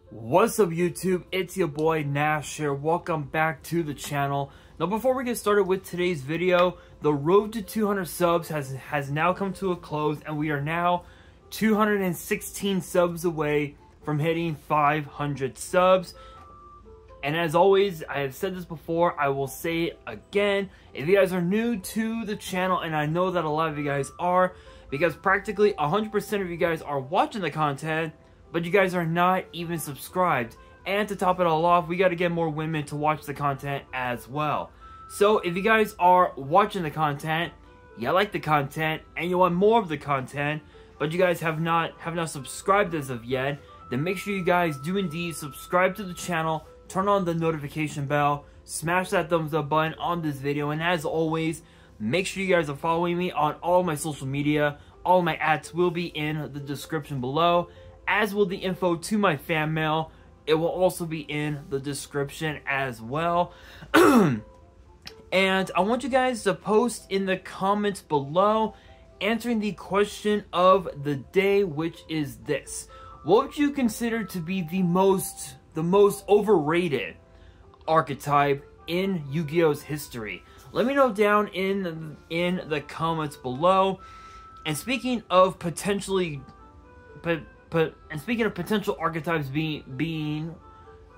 What's up YouTube, it's your boy Nash here. Welcome back to the channel. Now before we get started with today's video, the road to 200 subs has now come to a close, and we are now 216 subs away from hitting 500 subs. And as always, I have said this before, I will say it again, if you guys are new to the channel, and I know that a lot of you guys are, because practically 100% of you guys are watching the content, but you guys are not even subscribed. And to top it all off, we got to get more women to watch the content as well. So if you guys are watching the content, you like the content, and you want more of the content, but you guys have not subscribed as of yet, then make sure you guys do indeed subscribe to the channel, turn on the notification bell, smash that thumbs up button on this video, and as always, make sure you guys are following me on all my social media. All my ads will be in the description below, as will the info to my fan mail. It will also be in the description as well. And I want you guys to post in the comments below answering the question of the day, which is this: what would you consider to be the most overrated archetype in Yu-Gi-Oh's history? Let me know down in the comments below. And speaking of potentially potential archetypes being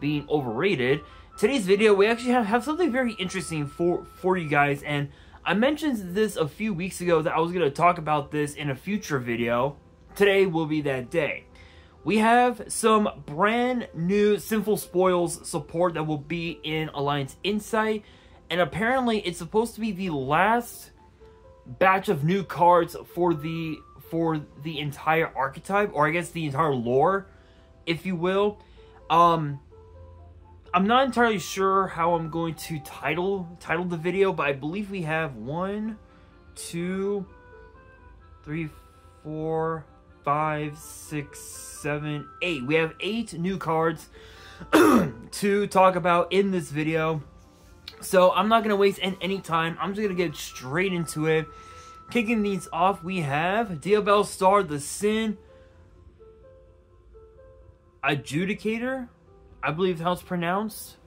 overrated, today's video we actually have something very interesting for you guys. And I mentioned this a few weeks ago that I was going to talk about this in a future video. Today will be that day. We have some brand new Sinful Spoils support that will be in Alliance Insight, and apparently it's supposed to be the last batch of new cards for the entire archetype, or I guess the entire lore, if you will. I'm not entirely sure how I'm going to title the video, but I believe we have 1, 2, 3, 4, 5, 6, 7, 8. We have 8 new cards to talk about in this video. So I'm not going to waste any time. I'm just going to get straight into it. Kicking these off, we have Diabell Star, the Sin Adjudicator, I believe how it's pronounced.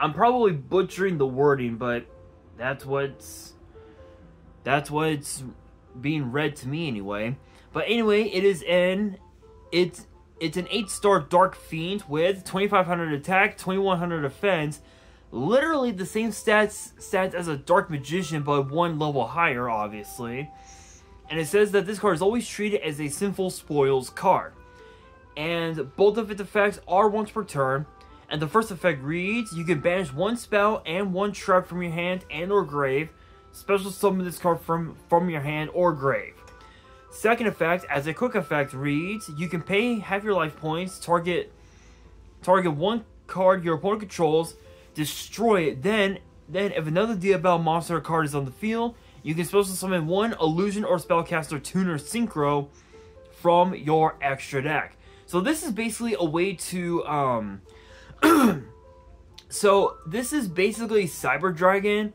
I'm probably butchering the wording, but that's what's being read to me anyway. But anyway, it's an 8-star Dark Fiend with 2500 attack, 2100 defense. Literally the same stats as a Dark Magician, but 1 level higher, obviously. And it says that this card is always treated as a Sinful Spoils card. And both of its effects are once per turn. And the first effect reads: you can banish 1 spell and 1 trap from your hand and or grave. Special summon this card from your hand or grave. Second effect, as a quick effect, reads: you can pay half your life points, target 1 card your opponent controls, destroy it. Then if another Diabell monster card is on the field, you can special summon 1 illusion or spellcaster tuner synchro from your extra deck. So this is basically a way to so this is basically Cyber Dragon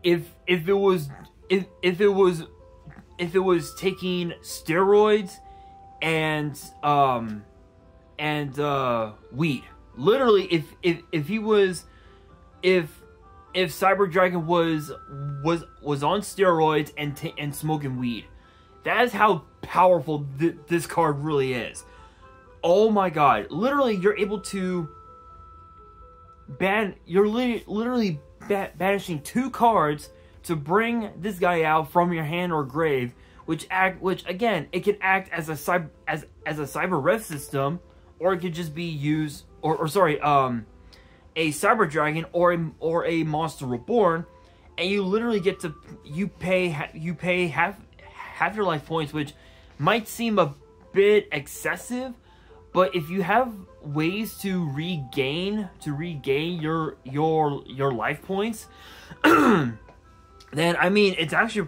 if it was taking steroids and weed. Literally, if Cyber Dragon was on steroids and smoking weed, that is how powerful this card really is. Oh my god! Literally, you're able to literally banishing 2 cards to bring this guy out from your hand or grave, which again, it can act as a cyber ref system, or it could just be used. A Cyber Dragon or a Monster Reborn, and you literally get to pay half your life points, which might seem a bit excessive, but if you have ways to regain your life points, then I mean it's actually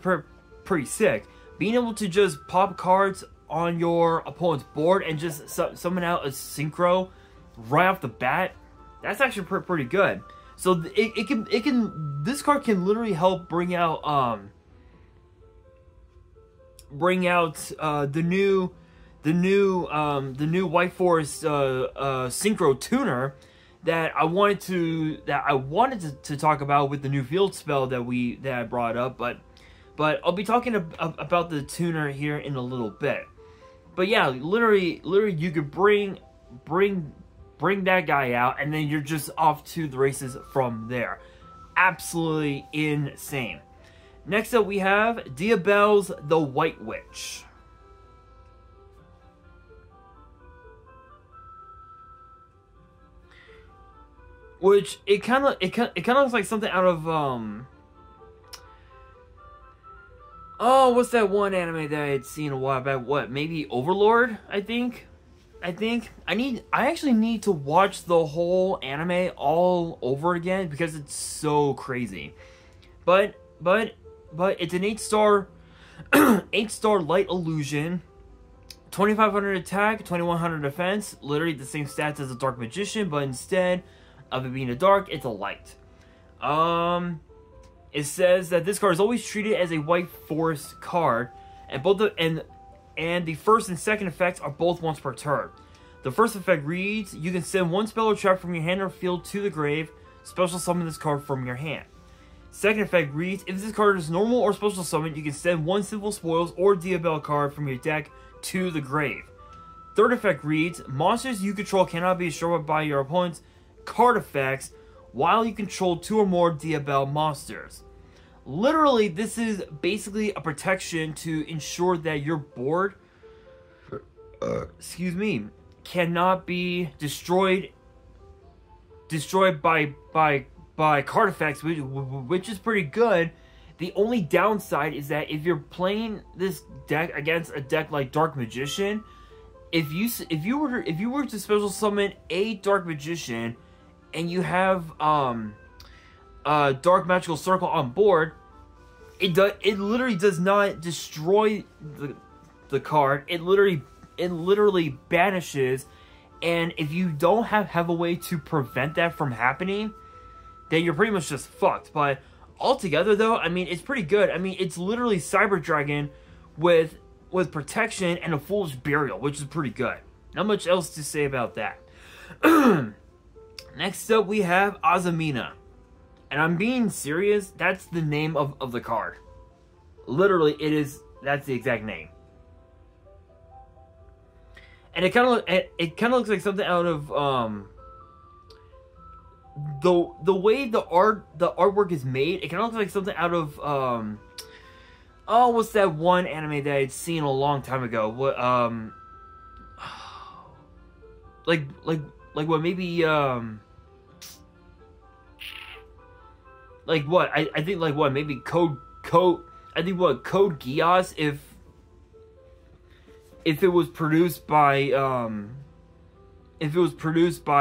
pretty sick. Being able to just pop cards on your opponent's board and just summon out a synchro right off the bat, that's actually pretty good. So this card can literally help bring out the the new White Forest Synchro tuner that I wanted to talk about with the new field spell that I brought up, but I'll be talking about the tuner here in a little bit. But yeah, literally you could bring that guy out, and then you're just off to the races from there. Absolutely insane. Next up, we have Diabelle's the White Witch. Which it kind of looks like something out of oh, what's that one anime that I had seen a while back? What, maybe Overlord? I think I actually need to watch the whole anime all over again because it's so crazy. But it's an 8-star 8-star light illusion, 2500 attack, 2100 defense, literally the same stats as a dark magician, but instead of it being a dark, it's a light. It says that this card is always treated as a White Forest card, and the first and second effects are both once per turn. The first effect reads, you can send one spell or trap from your hand or field to the grave, special summon this card from your hand. Second effect reads, if this card is normal or special summon, you can send one Sinful Spoils or Diabelle card from your deck to the grave. Third effect reads, monsters you control cannot be destroyed by your opponent's card effects while you control 2 or more Diabelle monsters. Literally, this is basically a protection to ensure that your board, excuse me, cannot be destroyed by card effects, which is pretty good. The only downside is that if you're playing this deck against a deck like Dark Magician, if you were to special summon a Dark Magician and you have Dark Magical Circle on board, it literally does not destroy the card. It literally banishes, and if you don't have a way to prevent that from happening, then you're pretty much just fucked. But altogether, though, I mean, it's pretty good. I mean, it's literally Cyber Dragon with protection and a Foolish Burial, which is pretty good. Not much else to say about that. Next up, we have Azamina. And I'm being serious, that's the name of the card. Literally, that's the exact name. And it kind of looks like something out of the way the artwork is made. It kind of looks like something out of oh, what's that one anime that I'd seen a long time ago? What like what, maybe like what? I think like what, maybe Code I think what, Code Geass, if it was produced by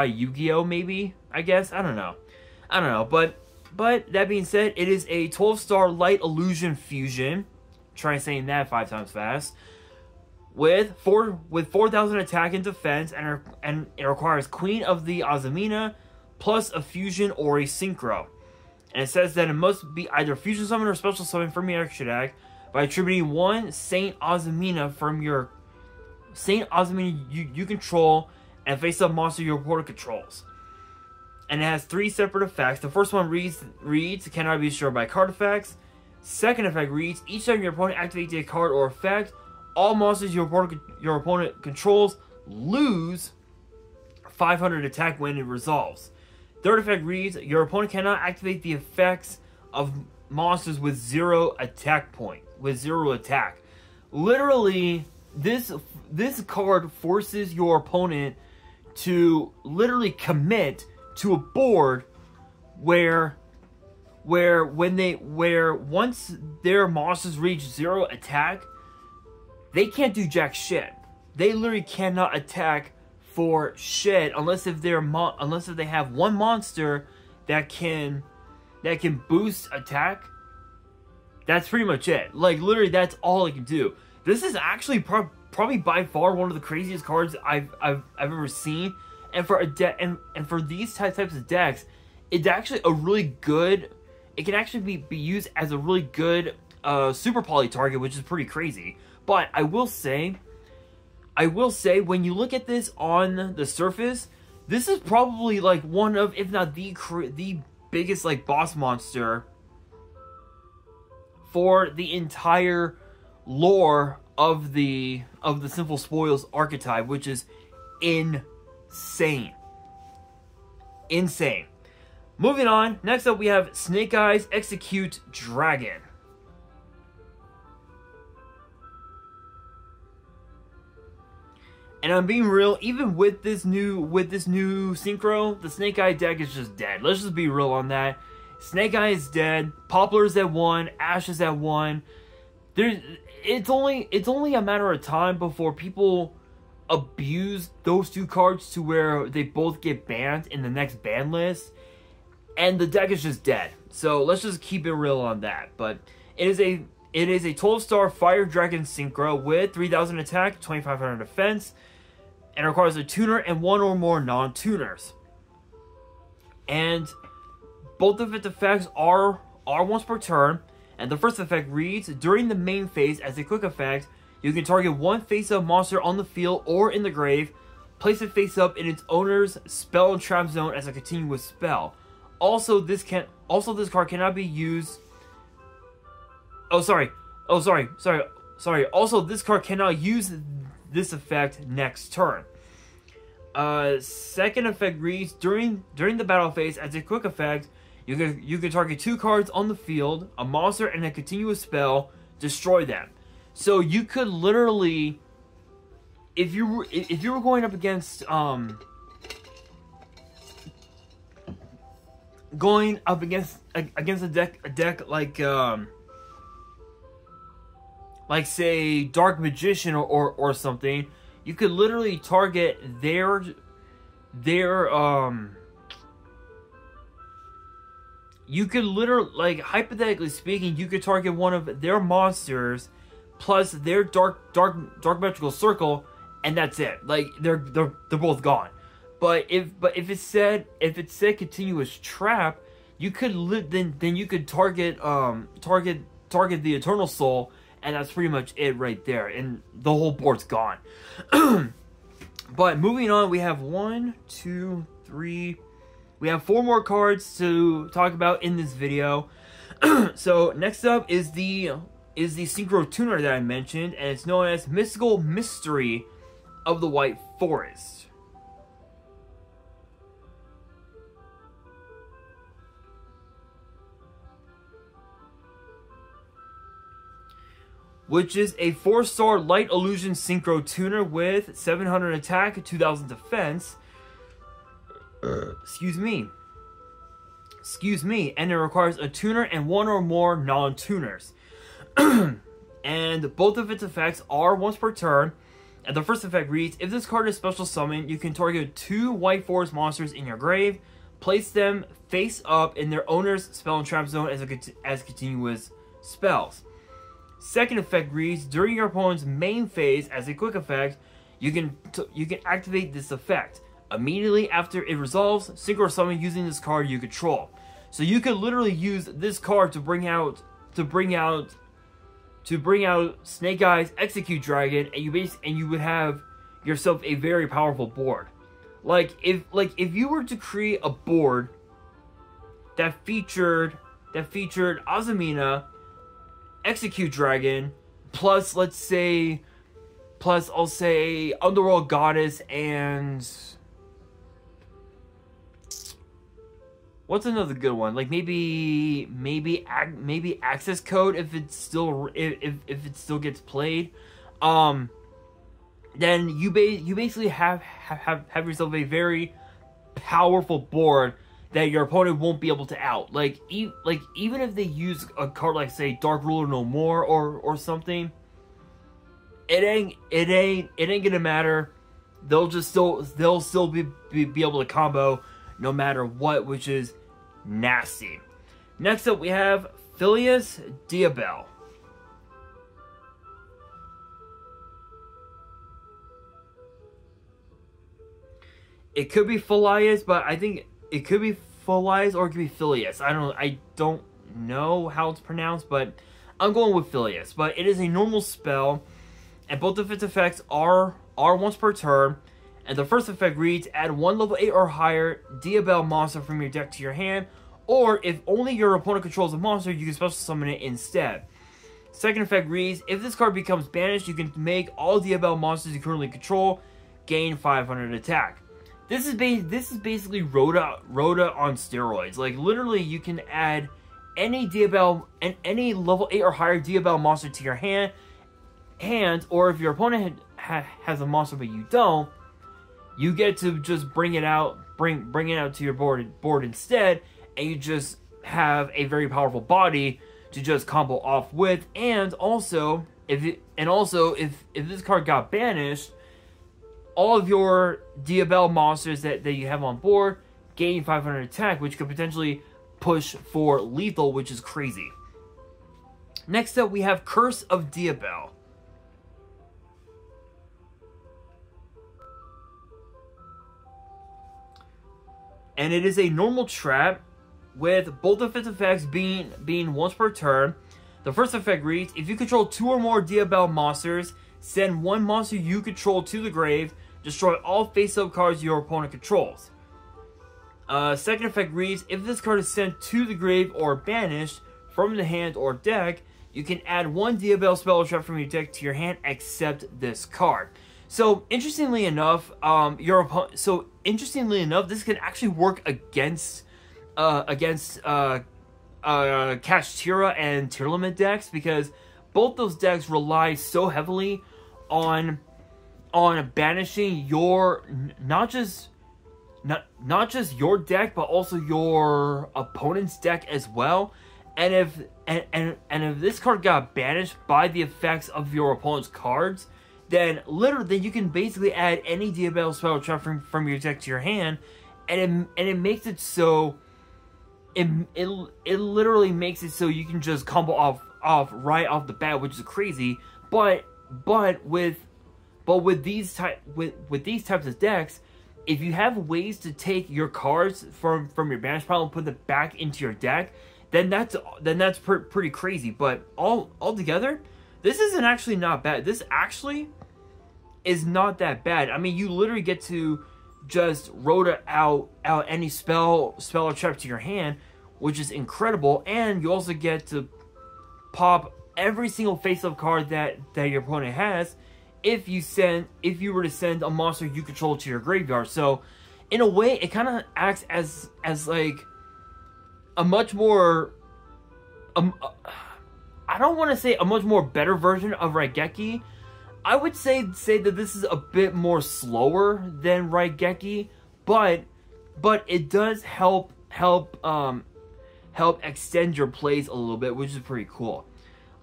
Yu-Gi-Oh, maybe, I guess. I don't know. But that being said, it is a 12-star light illusion fusion. Try saying that 5 times fast. With 4,000 attack and defense, and it requires Queen of the Azamina plus a fusion or a synchro. And it says that it must be either fusion summon or special summon from your extra deck by attributing one Saint Azamina from your Saint Azamina you control and face up monster your opponent controls. And it has 3 separate effects. The first one reads cannot be destroyed by card effects. Second effect reads, each time your opponent activates a card or effect, all monsters your opponent controls lose 500 attack when it resolves. Third effect reads, your opponent cannot activate the effects of monsters with 0 attack point. With 0 attack. Literally, this card forces your opponent to literally commit to a board where once their monsters reach 0 attack, they can't do jack shit. They literally cannot attack for shit unless if they have one monster that can boost attack. That's pretty much it. Like, literally, that's all it can do. This is actually probably by far one of the craziest cards I've ever seen. And for and for these types of decks, it's actually a really good. It can actually be used as a really good super poly target, which is pretty crazy. But I will say I will say, when you look at this on the surface, this is probably like one of, if not the biggest like boss monster for the entire lore of the Sinful Spoils archetype, which is insane. Insane. Moving on, next up we have Snake Eyes Execute Dragon. And I'm being real, even with this new synchro, the Snake Eye deck is just dead. Let's just be real on that. Snake Eye is dead. Poplar's at 1. Ash is at 1. It's only a matter of time before people abuse those two cards to where they both get banned in the next ban list, and the deck is just dead. So let's just keep it real on that. But it is a 12-star Fire Dragon Synchro with 3,000 attack, 2,500 defense, and requires a tuner and 1 or more non-tuners. And both of its effects are once per turn, and the first effect reads, during the main phase, as a quick effect, you can target one face-up monster on the field or in the grave, place it face-up in its owner's spell and trap zone as a continuous spell. Also, this card cannot be used... Also, this card cannot use this effect next turn. Second effect reads, during the battle phase, as a quick effect, you can target 2 cards on the field, a monster, and a continuous spell, destroy them. So you could literally, if you were going up against a deck like say Dark Magician or something, you could literally target their you could literally, like, hypothetically speaking, you could target one of their monsters plus their dark magical circle, and that's it. Like, they're both gone. But if it said continuous trap, you could then you could target the Eternal Soul, and that's pretty much it right there, and the whole board's gone. But moving on, we have 1, 2, 3. We have 4 more cards to talk about in this video. So next up is the Synchro Tuner that I mentioned, and it's known as Mystical Mystery of the White Forest. Which is a 4-star Light Illusion Synchro Tuner with 700 attack, 2,000 defense. Excuse me, and it requires a tuner and 1 or more non-tuners. And both of its effects are once per turn. And the first effect reads, if this card is special summoned, you can target 2 White Forest monsters in your grave, place them face up in their owner's spell and trap zone as continuous spells. Second effect reads, during your opponent's main phase, as a quick effect, you can activate this effect. Immediately after it resolves, synchro summon using this card you control. So you could literally use this card to bring out Snake Eyes Execute Dragon, and you would have yourself a very powerful board. Like if you were to create a board that featured Azumina, Execute Dragon, plus I'll say Underworld Goddess, and what's another good one? Like maybe Access Code if it still gets played. Then you basically have yourself a very powerful board that your opponent won't be able to out. Like even if they use a card like, say, Dark Ruler No More or something, it ain't gonna matter. They'll still be able to combo no matter what, which is nasty. Next up, we have Phileas Diabel. It could be Phileas, but I think it could be Phileas or it could be Phileas. I don't know how it's pronounced, but I'm going with Phileas. But it is a normal spell, and both of its effects are are once per turn, and the first effect reads, add 1 level 8 or higher Diabell monster from your deck to your hand, or if only your opponent controls a monster, you can special summon it instead. Second effect reads, if this card becomes banished, you can make all Diabell monsters you currently control gain 500 attack. This is basically Rhoda on steroids. Like, literally, you can add any Diabell and any level 8 or higher Diabell monster to your hand, or if your opponent has a monster but you don't, you get to just bring it out to your board instead, and you just have a very powerful body to just combo off with. And also, if this card got banished, all of your Diabell monsters that you have on board gain 500 attack, which could potentially push for lethal, which is crazy. Next up, we have Curse of Diabell. And it is a normal trap with both of its effects being once per turn. The first effect reads, if you control 2 or more Diabell monsters, send 1 monster you control to the grave, destroy all face-up cards your opponent controls. Second effect reads, if this card is sent to the grave or banished from the hand or deck, you can add 1 Diabell spell or trap from your deck to your hand except this card. So interestingly enough, this can actually work against Kashtira and Tearlament decks, because both those decks rely so heavily on banishing your not just your deck, but also your opponent's deck as well. And if this card got banished by the effects of your opponent's cards, then literally you can basically add any Diabell spell or trap from your deck to your hand, and it makes it so it literally makes it so you can just combo off right off the bat, which is crazy. But with these types of decks, if you have ways to take your cards from your banish pile and put them back into your deck, then that's pretty crazy. But altogether, this isn't actually not bad. This actually is not that bad. I mean, you literally get to just Rhoda out any spell or trap to your hand, which is incredible, and you also get to pop every single face-up card that your opponent has if you were to send a monster you control to your graveyard. So in a way, it kind of acts as like a much more I don't want to say a much more better version of Raigeki. I would say that this is a bit more slower than Raigeki, but it does help extend your plays a little bit, which is pretty cool.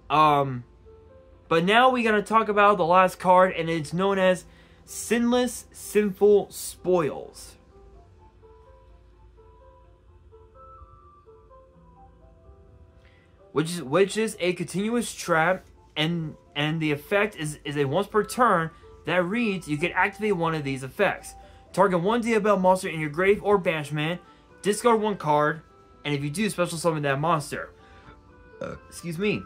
But now we're gonna talk about the last card, and it's known as Sinful Spoils. Which is a continuous trap, and the effect is a once per turn that reads, you can activate one of these effects. Target 1 Diabell monster in your grave or banishment, discard 1 card, and if you do, special summon that monster. Excuse me.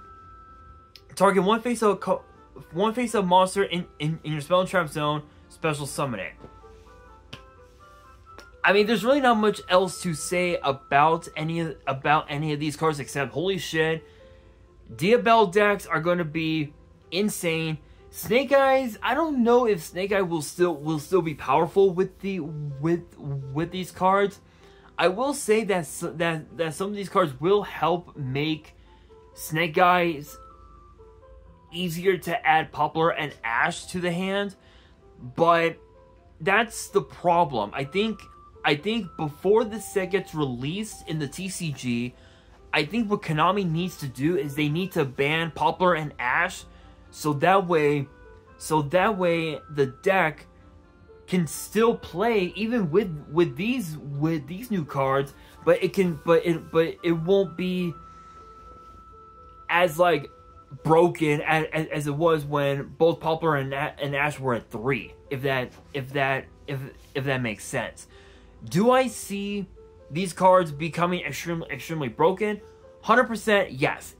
Target one face-up monster in your spell and trap zone, special summon it. I mean, there's really not much else to say about any of these cards except holy shit, Diabell decks are going to be insane. Snake Eyes, I don't know if Snake Eye will still be powerful with these cards. I will say that some of these cards will help make Snake Eyes easier to add Poplar and Ash to the hand, but that's the problem. I think before this set gets released in the TCG, I think what Konami needs to do is they need to ban Poplar and Ash, so that way the deck can still play even with these new cards, but it won't be as like broken as it was when both Poplar and Ash were at 3. If that makes sense. Do I see these cards becoming extremely broken? 100% yes.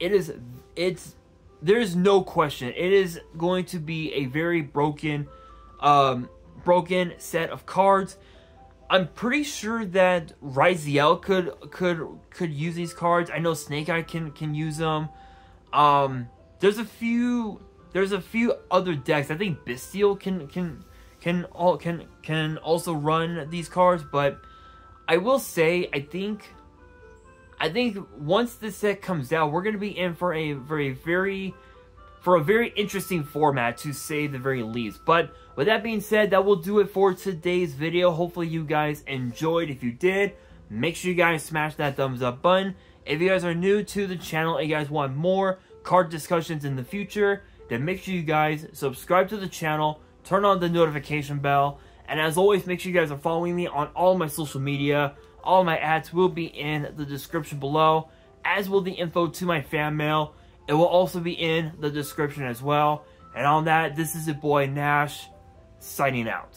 There's no question. It is going to be a very broken broken set of cards. I'm pretty sure that Riziel could use these cards. I know Snake Eye can use them. There's a few other decks. I think Bestial can also run these cards, but I will say I think once this set comes out, we're gonna be in for a very interesting format, to say the very least. But with that being said, that will do it for today's video. Hopefully you guys enjoyed. If you did, make sure you guys smash that thumbs up button. If you guys are new to the channel and you guys want more card discussions in the future, then make sure you guys subscribe to the channel, turn on the notification bell, and as always, make sure you guys are following me on all my social media. All my ads will be in the description below, as will the info to my fan mail. It will also be in the description as well. And on that, this is your boy Nash, signing out.